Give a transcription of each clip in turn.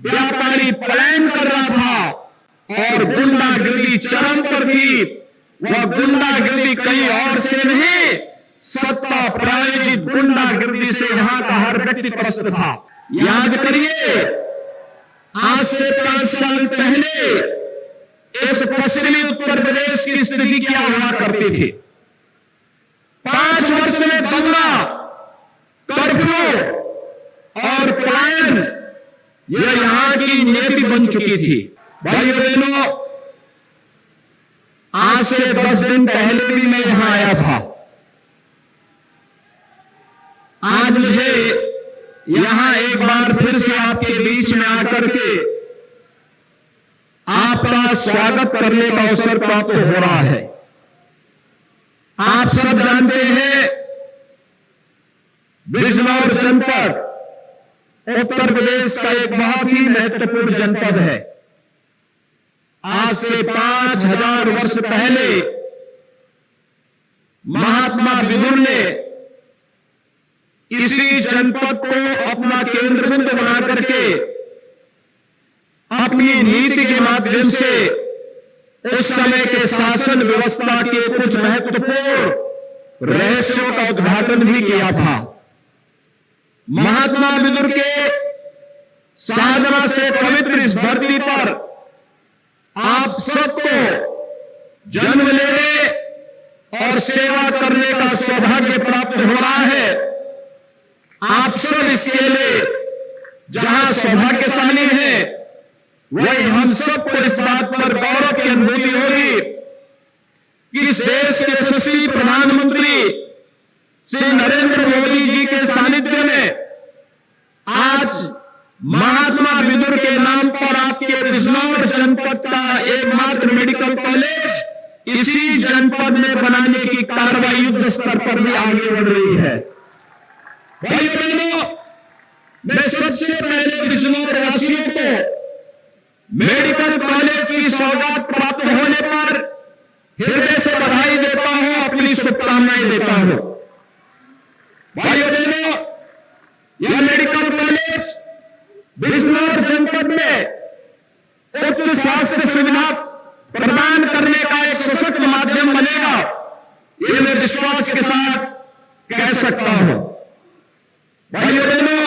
व्यापारी पलायन कर रहा था और गुंडागिरी चरम पर थी। वह गुंडागिरी कहीं और से नहीं, सत्ता प्रायोजित गुंडागिरी से यहां का हर व्यक्ति त्रस्त था। याद करिए, आज से 5 साल पहले इस पश्चिमी उत्तर प्रदेश की स्थिति क्या हुआ करती थी। 5 वर्ष में दंगा, कर्फ्यू और पलायन यह यहां की नीति बन चुकी थी। भाइयों बहनों, आज से 10 दिन पहले भी मैं यहां आया था। आज मुझे यहां एक बार फिर से आपके बीच में आकर के आपका स्वागत करने का अवसर प्राप्त हो रहा है। आप सब जानते हैं, बिजनौर जनपद उत्तर प्रदेश का एक बहुत ही महत्वपूर्ण जनपद है। आज से 5000 वर्ष पहले महात्मा विदुर ने इसी जनपद को अपना केंद्र बिंदु बना करके अपनी नीति के माध्यम से उस समय के शासन व्यवस्था के कुछ महत्वपूर्ण रहस्यों का उद्घाटन भी किया था। महात्मा विदुर के साधना से पवित्र इस धरती पर आप सबको जन्म लेने और सेवा करने का सौभाग्य प्राप्त हो रहा है। आप सब इसके लिए जहां सौभाग्यशाली हैं, वही हम सबको इस बात पर गौरव की अनुभूति होगी कि इस देश के यशस्वी प्रधानमंत्री श्री नरेंद्र मोदी जी के सानिध्य में आज महात्मा विदुर के नाम पर आपके बिजनौर जनपद का एकमात्र मेडिकल कॉलेज इसी जनपद में बनाने की कार्रवाई युद्ध स्तर पर भी आगे बढ़ रही है। भाइयों बहनों, मैं सबसे पहले बिजनौर वासियों को मेडिकल कॉलेज की सौगात प्राप्त होने पर हृदय से बधाई देता हूं, अपनी शुभकामनाएं देता हूं। भाइयों बहनों, यह मेडिकल कॉलेज बिजनौर जनपद में उच्च स्वास्थ्य सुविधा प्रदान करने का एक सशक्त माध्यम बनेगा, ये मैं विश्वास के साथ कह सकता हूं। भाइयों बहनों,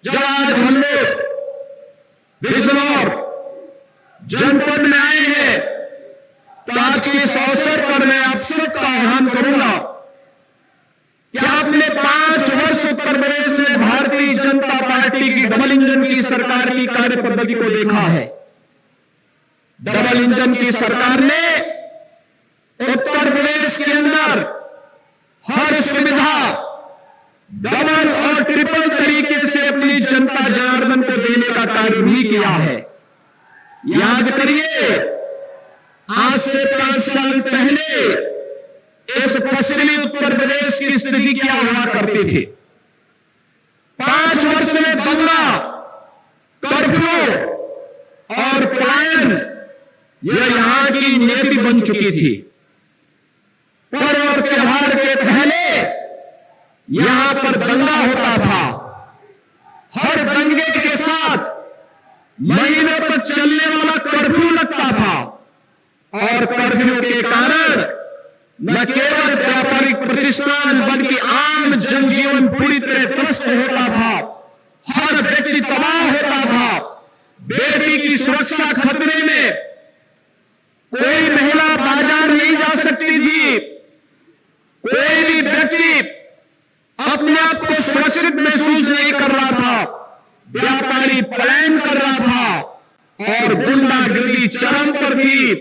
जब आज हम लोग बिजनौर जनपद में आए हैं, तो आज के इस अवसर पर मैं आप सबका आह्वान करूंगा कि आपने 5 वर्ष उत्तर प्रदेश में भारतीय जनता पार्टी की डबल इंजन की सरकार की कार्य पद्धति को देखा है। डबल इंजन की सरकार ने उत्तर प्रदेश के अंदर हर सुविधा डबल और ट्रिपल तरीके से अपनी जनता जनार्दन को देने का कार्य भी किया है। याद करिए, आज से 5 साल पहले इस पश्चिमी उत्तर प्रदेश की स्थिति क्या हुआ करती थी। 5 वर्ष में दंगा, कर्फ्यू और पलायन यह यहां की नीति बन चुकी थी। पर्व और त्योहार के पहले यहां पर दंगा होता था। हर दंगे के साथ महीनों तक चलने वाला कर्फ्यू लगता था और कर्फ्यू के कारण न केवल व्यापारिक प्रतिष्ठान बल्कि आम जनजीवन पूरी तरह त्रस्त होता था। हर व्यक्ति तबाह होता था। बेटी की सुरक्षा खतरे में, कोई महिला बाजार नहीं जा सकती थी। कोई भी व्यक्ति अपने आप को सुरक्षित महसूस नहीं कर रहा था। व्यापारी पलायन कर रहा था और गुंडागिरी चरम पर थी।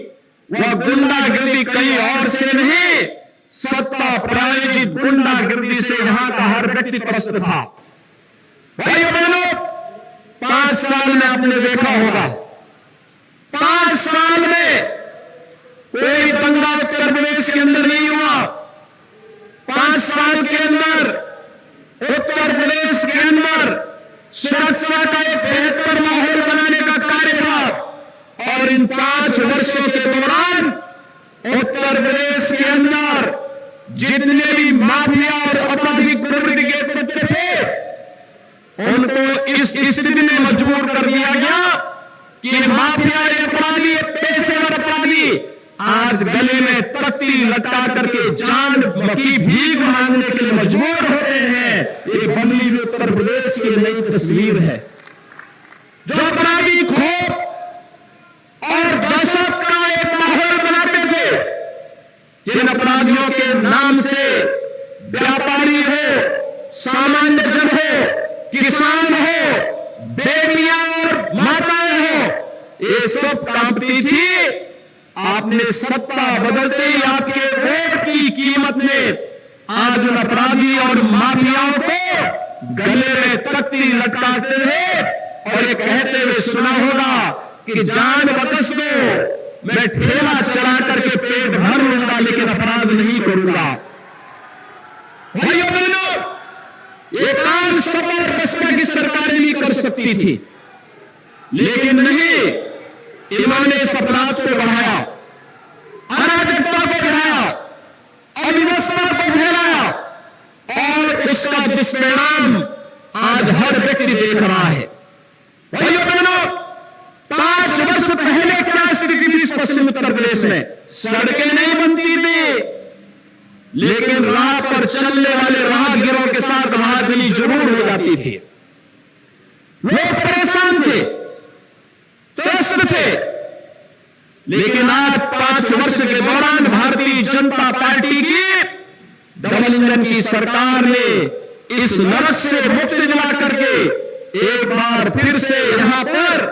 वह गुंडागिरी कहीं और से नहीं, सत्ता प्रायोजित गुंडागिरी से यहां का हर व्यक्ति त्रस्त था। भाइयों बहनों, 5 साल में आपने देखा होगा, 5 साल में कोई दंगा उत्तर प्रदेश के अंदर नहीं हुआ। 5 साल के अंदर उत्तर प्रदेश के अंदर सुरक्षा का एक बेहतर माहौल बनाने का कार्य था और इन 5 वर्षों के दौरान उत्तर प्रदेश के अंदर जितने भी माफिया और आपराधिक प्रवृत्ति के तत्व थे, उनको इस स्थिति में मजबूर कर दिया गया कि माफिया अपराधी, पेशेवर अपराधी आज गले में तख्ती लटका करके जान की भीख मांगने के लिए मजबूर हो रहे हैं। ये बदली हुई उत्तर प्रदेश की नई तस्वीर है। जो अपराधी खौफ और दहशत का एक माहौल बनाते थे, जिन अपराधियों के नाम से व्यापारी हो, सामान्य जन हो, किसान हो, बेटियां और माताएं हो, ये सब कांपती थी। आपने सत्ता बदलते ही आपके वोट की कीमत में आज उन अपराधी और माफियाओं को गले में तख्ती लटकाते हैं और ये कहते हुए सुना होगा कि जान बख्श दो, मैं ठेला चला करके पेट भर लूंगा लेकिन अपराध नहीं करूंगा। भाइयों बहनों, ये काम सपा और बसपा की सरकारें भी कर सकती थी, लेकिन नहीं, इन्होंने इस अपराध को बढ़ाया, अराजकता को बढ़ाया, अव्यवस्था को फैलाया और उसका दुष्परिणाम आज हर व्यक्ति देख रहा है। भाइयों बहनों, 5 वर्ष पहले क्या स्थिति थी इस पश्चिम उत्तर प्रदेश में? सड़कें नहीं बनती थी, लेकिन राह पर चलने वाले राहगीरों के साथ महाजनी जरूर हो जाती थी। लोग परेशान थे, त्रस्त थे, लेकिन आज 5 वर्ष के दौरान भारतीय जनता पार्टी की डबल इंजन की सरकार ने इस नरक से मुक्ति दिला करके एक बार फिर से यहां पर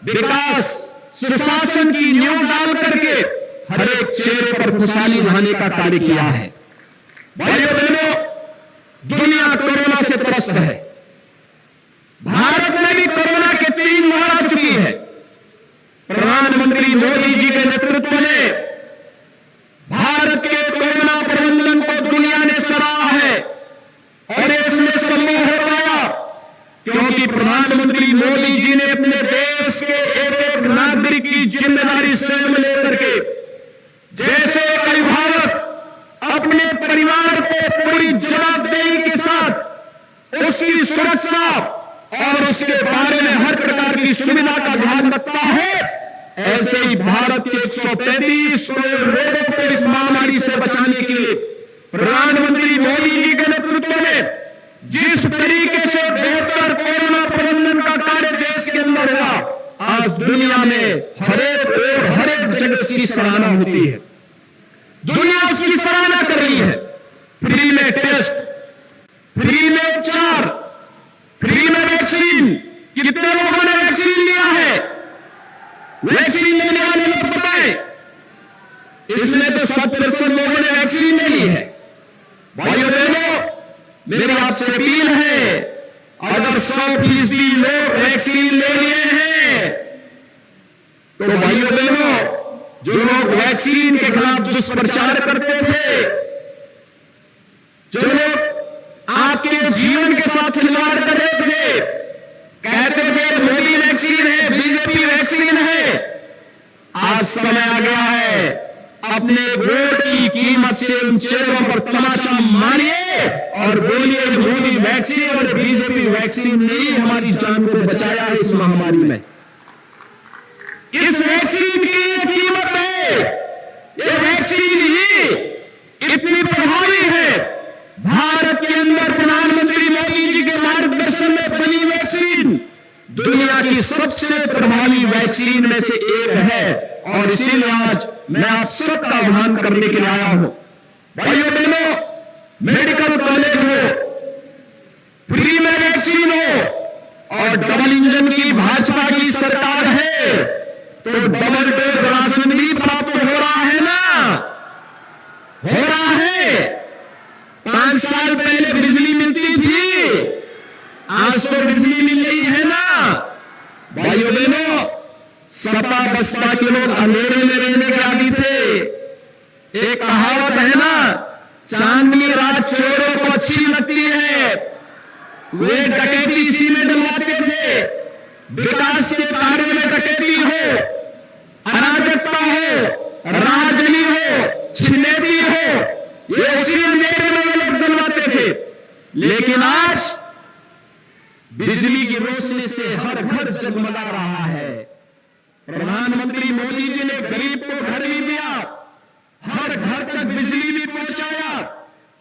विकास सुशासन की नींव डाल करके हर एक चेहरे पर खुशहाली लाने का कार्य किया है। भाइयों बहनों, दुनिया कोरोना से त्रस्त है। भारत में भी कोरोना के 3 लहर आ चुकी है। प्रधानमंत्री मोदी जी के नेतृत्व में भारत के कोरोना प्रबंधन को दुनिया ने सराहा है और इसमें संभव हो पाया क्योंकि प्रधानमंत्री मोदी जी ने अपने देश के एक नागरिक की जिम्मेदारी स्वयं लेकर के, जैसे एक अभिभावक अपने परिवार को पूरी जवाबदेही के साथ उसकी सुरक्षा और उसके बारे में हर प्रकार की सुविधा का ध्यान रखता है, ऐसे ही भारत के 135 करोड़ लोगों को इस महामारी से बचाने के लिए प्रधानमंत्री मोदी जी के नेतृत्व में जिस तरीके से बेहतर कोरोना प्रबंधन का कार्य देश के अंदर हुआ, आज दुनिया में हर एक जगह उसकी सराहना होती है। दुनिया उसकी सराहना कर रही है। फ्री में टेस्ट, फ्री में उपचार, फ्री में वैक्सीन। कितने लोगों ने वैक्सीन लिया है? वैक्सीन लेने वाले लोग बताएं। इसमें तो 70% लोगों ने वैक्सीन नहीं ली है। भाइयों बहनों, मेरी आपसे अपील है, अगर 100% लोग वैक्सीन ले लिए हैं तो भाइयों बहनों, जो लोग वैक्सीन के खिलाफ दुष्प्रचार करते थे, जो लोग आपके जीवन के साथ खिलवाड़ कर रहे थे, कहते थे मोदी वैक्सीन है, बीजेपी वैक्सीन है, आज समय आ गया है अपने वोट की कीमत से उन चेहरों पर तमाचा मारिए और बोलिए मोदी वैक्सीन और बीजेपी वैक्सीन ने ही हमारी जान को बचाया है इस महामारी में। इस वैक्सीन की ये कीमत है, ये वैक्सीन ही इतनी प्रभावी है। भारत के अंदर प्रधानमंत्री मोदी जी के मार्गदर्शन में बनी वैक्सीन दुनिया की सबसे प्रभावी वैक्सीन में से एक है और इसीलिए आज मैं आप सबका आह्वान करने के लिए आया हूं। भाइयों बहनों, मेडिकल कॉलेज हो, फ्री में वैक्सीन हो और डबल इंजन की भाजपा की सरकार है तो डबल डोज राशन भी प्राप्त हो रहा है ना, हो रहा है। 5 साल पहले बिजली मिलती थी, आज तो बिजली मिल रही है ना। भाइयों बहनों, सपा बसपा के लोग अंधेरे में रहने के आदी थे। एक कहावत है ना, चांदनी रात चोरों को अच्छी लगती है। वे डकैती इसी में डलवाते थे। विकास के कार्य में डकैती हो, अराजकता हो, राजनी हो, छिनेती हो, ये उसी अंधेरे में लोग डलवाते थे। लेकिन आज बिजली की रोशनी रोशनी से हर घर जगमगा रहा है। प्रधानमंत्री मोदी जी ने गरीब को घर भी दिया, हर घर तक बिजली भी पहुंचाया,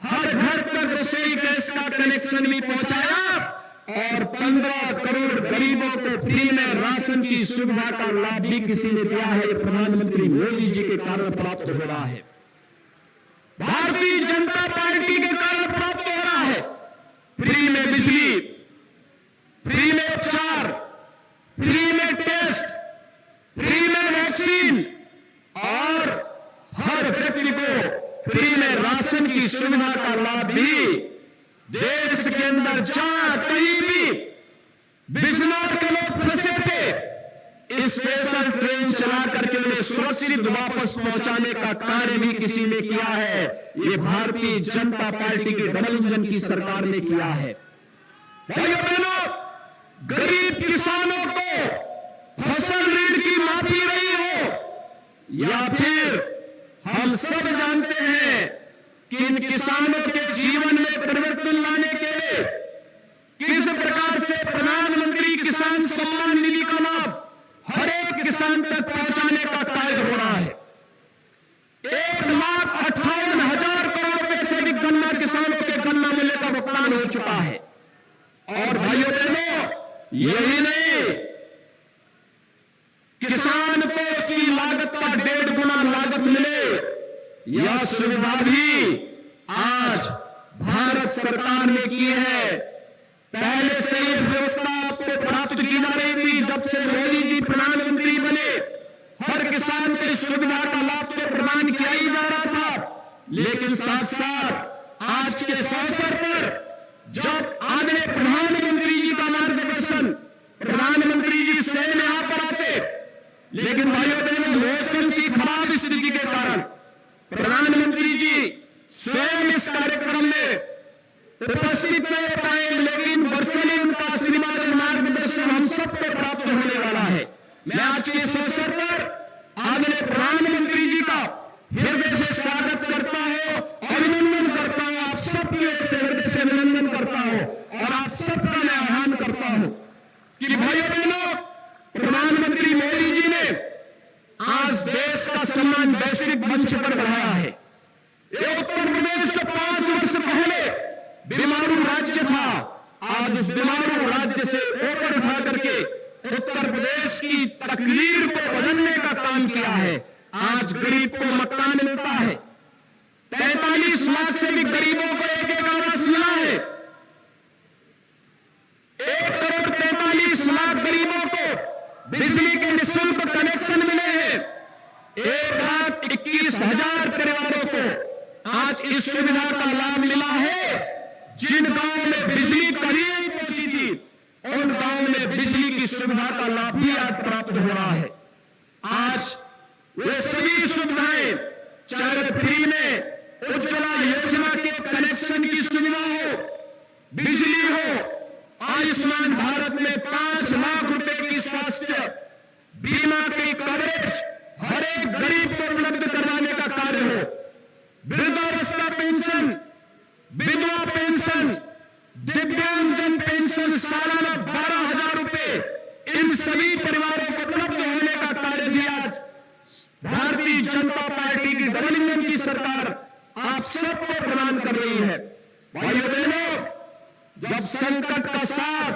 हर घर तक रसोई गैस का कनेक्शन भी पहुंचाया और 15 करोड़ गरीबों को फ्री में राशन की सुविधा का लाभ भी किसी ने दिया है। ये प्रधानमंत्री मोदी जी के कारण प्राप्त हो रहा है, भारतीय जनता पार्टी के कारण प्राप्त हो रहा है। फ्री में बिजली, फ्री में उपचार, फ्री में टेस्ट, फ्री में वैक्सीन और हर व्यक्ति को फ्री में राशन की सुविधा का लाभ भी। देश के अंदर जहां कहीं भी बिजनौर के लोग फंसे थे, स्पेशल ट्रेन चला करके उन्हें सुरक्षित वापस पहुंचाने का कार्य भी किसी ने किया है। ये भारतीय जनता पार्टी की डबल इंजन की सरकार ने किया है। भाइयों बहनों, गरीब किसानों को फसल ऋण की माफी रही हो या फिर हम सब जानते हैं कि इन किसानों के जीवन में परिवर्तन लाने के लिए किस प्रकार से प्रधानमंत्री किसान सम्मान निधि का लाभ हर एक किसान तक पहुंचाने का कार्य हो रहा है। 1,58,000 करोड़ रुपए से भी गन्ना किसानों के गन्ना मूल्य का भुगतान हो चुका है। और भाइयों बहनों, यही नहीं, किसान को उसकी लागत का 1.5 गुना लागत मिले, यह सुविधा भी आज भारत सरकार ने की है। पहले से यह व्यवस्था आपको प्राप्त की जा रही थी। जब से मोदी जी प्रधानमंत्री बने, हर किसान को इस सुविधा का लाभ तो प्रदान किया ही जा रहा था, लेकिन साथ साथ आज के इस अवसर पर जब आदरणीय प्रधानमंत्री जी का मार्गदर्शन, प्रधानमंत्री जी स्वयं यहां पर आते, लेकिन भाइयों बहनों, मौसम की खराब स्थिति के कारण प्रधानमंत्री जी स्वयं इस कार्यक्रम में उपस्थित नहीं हो पाए, लेकिन वर्चुअली उनका आशीर्वाद और मार्गदर्शन हम सबको प्राप्त होने वाला है। मैं आज के इस अवसर पर आदरणीय प्रधानमंत्री जी का हृदय से स्वागत करता हूं, अभिनंदन करता हूं, आप सबके हृदय से अभिनंदन करता हूं और आप सबका मैं आह्वान करता हूं कि भाइयों बहनों, प्रधानमंत्री मोदी जी ने आज देश का सम्मान वैश्विक मंच पर बढ़ाया है। ये उत्तर प्रदेश से 5 वर्ष पहले बीमारू राज्य था, आज उस बीमारू राज्य से ऊपर उठा करके उत्तर प्रदेश की तकदीर को बदलने का काम किया है। आज गरीब को मकान मिलता है, 43 लाख से भी गरीबों को एक आवास मिला है। 1,43,00,000 गरीबों को बिजली के निःशुल्क कनेक्शन मिले हैं। 1,21,000 परिवारों को आज इस सुविधा का लाभ मिला है। जिन गांवों में बिजली कभी नहीं पहुंची थी, उन गांवों में बिजली की सुविधा का लाभ भी आज प्राप्त हो रहा है। आज वे सभी सुविधाएं, चाहे फ्री में उज्ज्वला योजना के कनेक्शन की सुविधा हो, बिजली हो, आयुष्मान भारत में 5 लाख रुपए की स्वास्थ्य बीमा की कवरेज हर एक गरीब को उपलब्ध करवाने का कार्य हो, वृद्धावस्था पेंशन, विधवा पेंशन, दिव्यांगजन पेंशन सालाना 12,000 रुपए इन सभी परिवारों को उपलब्ध होने का कार्य भी आज भारतीय जनता पार्टी की डबल इंजन की सरकार आप सबको प्रदान कर रही है। भाइयों बहनों, जब संकट का साथ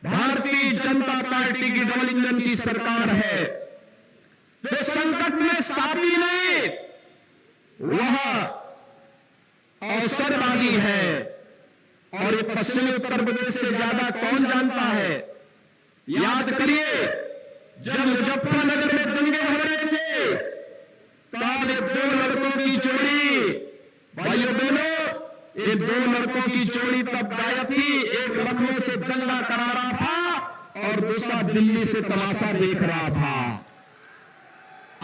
भारतीय जनता पार्टी की डबल इंजन की सरकार है, तो संकट में साथी नहीं, वह अवसरवादी है। और ये पश्चिमी उत्तर प्रदेश से ज्यादा कौन जानता है? याद करिए, जब मुजफ्फरनगर में दंगे हो रहे थे, तब ये 2 लड़कों की जोड़ी, भाइयों बहनों, ये 2 लड़कों की जोड़ी तब गायब थी। एक लखनऊ से दंगा करा रहा था और दूसरा दिल्ली से तमाशा देख रहा था।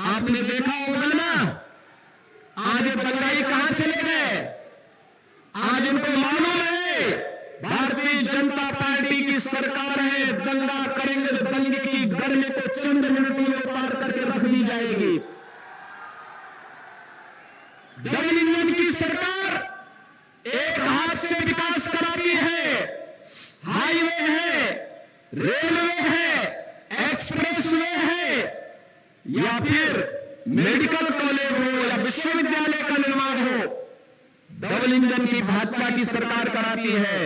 आपने देखा होगा ना, आज दंगाई कहां चले गए? आज उनको मालूम है भारतीय जनता पार्टी की सरकार है, दंगा करेंगे तो दंगे की गर्मी को चंद मिनटों में पार करके रख दी जाएगी। डबल इंजन की सरकार एक हाथ से विकास कराती है, हाईवे है, रेलवे है, एक्सप्रेसवे है, या फिर मेडिकल कॉलेज हो या विश्वविद्यालय का निर्माण हो, डबल इंजन की भाजपा की सरकार कराती है।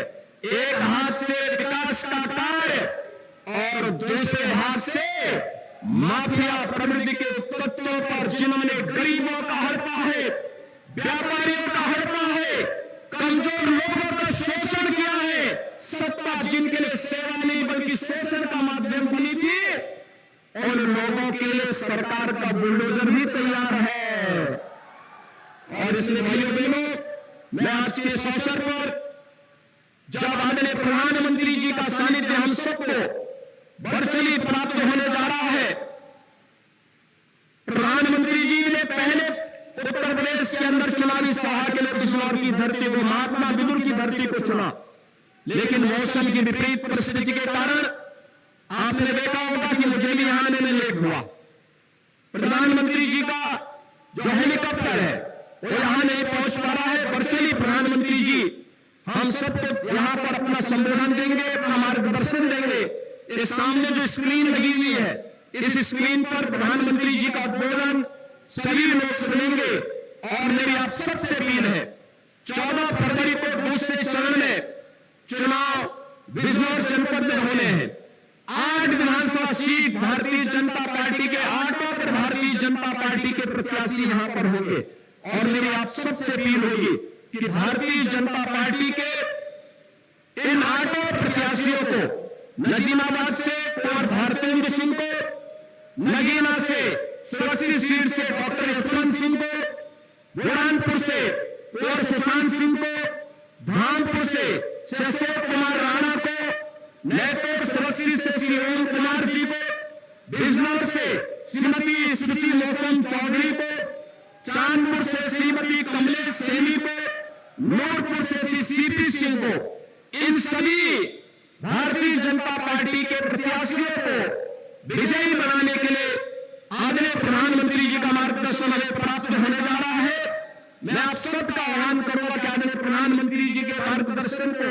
एक हाथ से विकास का कार्य और दूसरे हाथ से माफिया प्रवृत्ति के तत्वों पर, जिन्होंने गरीबों का हड़पा है, व्यापारियों का हड़पा है, कमजोर लोगों का शोषण किया है, सत्ता जिनके लिए सेवा नहीं बल्कि शोषण का माध्यम बनी थी, उन लोगों के लिए सरकार का बुलडोजर भी तैयार है। और इसलिए भाइयों बहनों, मैं आज के इस अवसर पर जब आदरणीय प्रधानमंत्री जी का सानिध्य हम सबको वर्चुअली प्राप्त होने जा रहा है, प्रधानमंत्री जी ने पहले उत्तर प्रदेश के अंदर चुनावी सभा के लिए बिजनौर की धरती को, महात्मा विदुर की धरती को चुना, लेकिन मौसम की विपरीत परिस्थिति के कारण आपने देखा होगा कि मुझे भी यहां आने में लेट हुआ। प्रधानमंत्री जी का जो हेलीकॉप्टर है वो यहां नहीं पहुंच पा रहा है। वर्चुअली प्रधानमंत्री जी हम सबको यहां पर अपना संबोधन देंगे, अपना मार्गदर्शन देंगे। इस सामने जो स्क्रीन लगी हुई है, इस स्क्रीन पर प्रधानमंत्री जी का उद्बोधन सभी लोग सुनेंगे। और मेरी आप सबसे अपील है, 14 फरवरी को दूसरे चरण में चुनाव बिजनौर जनपद में होने हैं। 8 विधानसभा सीट भारतीय जनता पार्टी के, 8 पर भारतीय जनता पार्टी के प्रत्याशी यहां पर होंगे। और मेरी आप सबसे अपील होगी कि भारतीय जनता पार्टी के इन 8 प्रत्याशियों को, नजीमाबाद से कुंवर भारतेंद्र सिंह को, नगीना से सुरक्षित सीट से डॉक्टर यशवंत सिंह को, बुरहानपुर से कुंवर सुशांत सिंह को, धामपुर से अशोक कुमार राणा को, नैतोर सुरक्षित से श्री ओम कुमार जी को, बिजनौर से श्रीमती सुची मौसम चौधरी को, चांदपुर से श्रीमती कमलेश सैनी को, नूरपुर से श्री सीपी सिंह को, इन सभी भारतीय जनता पार्टी के प्रत्याशियों को विजयी बनाने के लिए आदरणीय प्रधानमंत्री जी का मार्गदर्शन हमें प्राप्त होने जा रहा है। मैं आप सबका आह्वान करूंगा कि आदरणीय प्रधानमंत्री जी के मार्गदर्शन को